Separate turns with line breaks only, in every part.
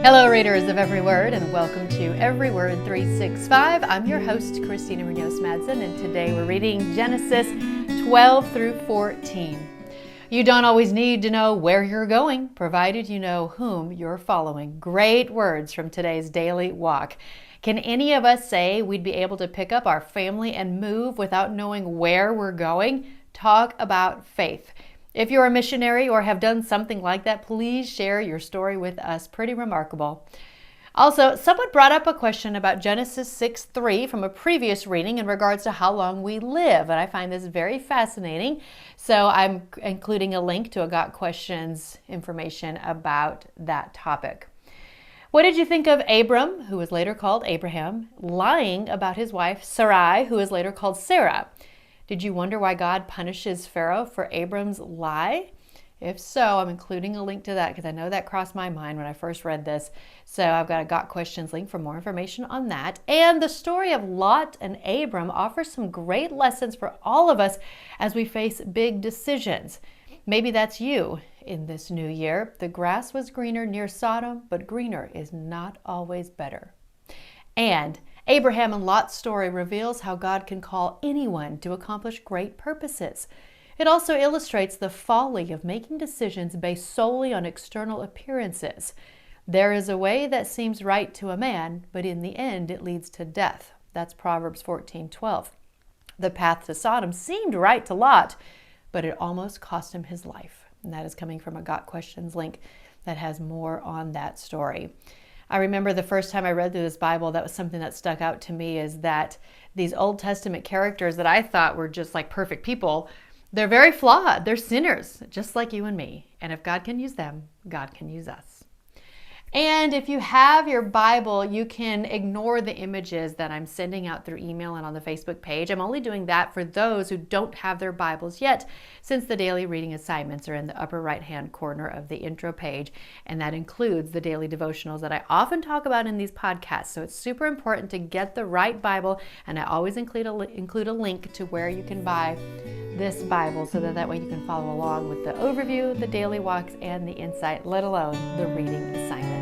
Hello, readers of Every Word, and welcome to Every Word 365. I'm your host, Christina Munoz Madsen, and today we're reading Genesis 12 through 14. You don't always need to know where you're going, provided you know whom you're following. Great words from today's daily walk. Can any of us say we'd be able to pick up our family and move without knowing where we're going? Talk about faith. If you're a missionary or have done something like that, please share your story with us. Pretty remarkable. Also, someone brought up a question about Genesis 6:3 from a previous reading in regards to how long we live, and I find this very fascinating. So I'm including a link to a Got Questions information about that topic. What did you think of Abram, who was later called Abraham, lying about his wife Sarai, who was later called Sarah? Did you wonder why God punishes Pharaoh for Abram's lie? If so, I'm including a link to that because I know that crossed my mind when I first read this. So I've got a Got Questions link for more information on that. And the story of Lot and Abram offers some great lessons for all of us as we face big decisions. Maybe that's you in this new year. The grass was greener near Sodom, but greener is not always better. And Abraham and Lot's story reveals how God can call anyone to accomplish great purposes. It also illustrates the folly of making decisions based solely on external appearances. There is a way that seems right to a man, but in the end it leads to death. That's Proverbs 14:12. The path to Sodom seemed right to Lot, but it almost cost him his life. And that is coming from a Got Questions link that has more on that story. I remember the first time I read through this Bible, that was something that stuck out to me, is that these Old Testament characters that I thought were just like perfect people, they're very flawed. They're sinners, just like you and me. And if God can use them, God can use us. And if you have your Bible, you can ignore the images that I'm sending out through email and on the Facebook page. I'm only doing that for those who don't have their Bibles yet, since the daily reading assignments are in the upper right-hand corner of the intro page, and that includes the daily devotionals that I often talk about in these podcasts. So it's super important to get the right Bible, and I always include a link to where you can buy this Bible so that way you can follow along with the overview, the daily walks, and the insight, let alone the reading assignments.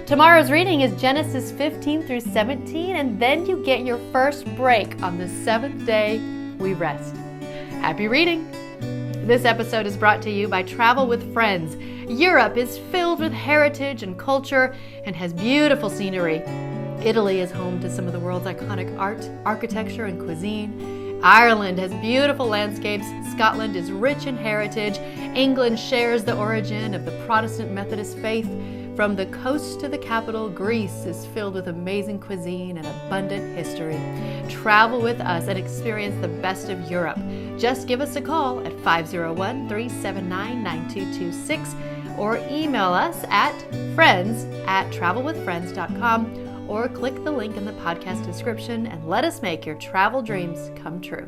Tomorrow's reading is Genesis 15 through 17, and then you get your first break. On the seventh day, we rest. Happy reading! This episode is brought to you by Travel with Friends. Europe is filled with heritage and culture and has beautiful scenery. Italy is home to some of the world's iconic art, architecture, and cuisine. Ireland has beautiful landscapes. Scotland is rich in heritage. England shares the origin of the Protestant Methodist faith. From the coast to the capital, Greece is filled with amazing cuisine and abundant history. Travel with us and experience the best of Europe. Just give us a call at 501-379-9226 or email us at friends@travelwithfriends.com or click the link in the podcast description and let us make your travel dreams come true.